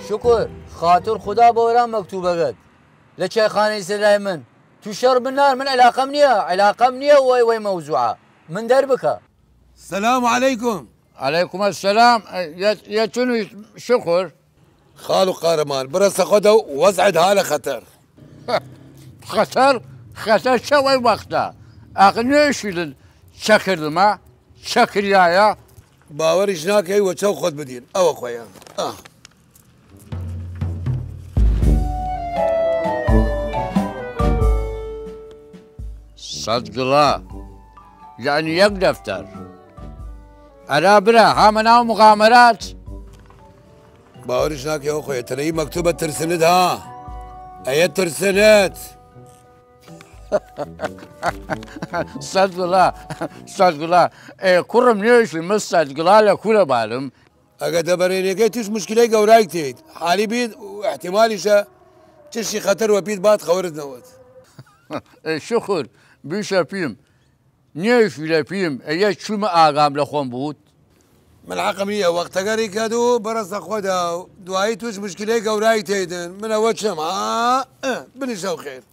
شكر خاطر خدا بوران مكتوبة قد لشي خاني سلايمن تشرب النار من علاقة منية وي موزوعة من دربك. السلام عليكم. عليكم السلام. يا شنو شكر؟ خالو قارمان برس خده وزعد هاله خطر. خطر شوي وقتها اغنيش شكر الماء شكر يايا باوري هناك ايوه شو خذ بدين او اخويا. صدق الله يعني يك دفتر أرابرة هامنا مغامرات. باوري هناك يا اخويا تلاقيه مكتوبة ترسند ها اي ترسنت. صدق الله كرم ليش المصدق الله لكل بالهم اگه دبريني كي تش مشكلة قورايك تيد حالي بيد واحتمالي شا تشي خطر وبيد بعد خورد نوت. شكر بيشا فيهم نيش ولا فيهم ايش شو ما اقام لخون بود من العقمية وقت قري كادو برس خدا دعاي توش مشكلة قورايك تيدن من اول شمعة بنشاو خير.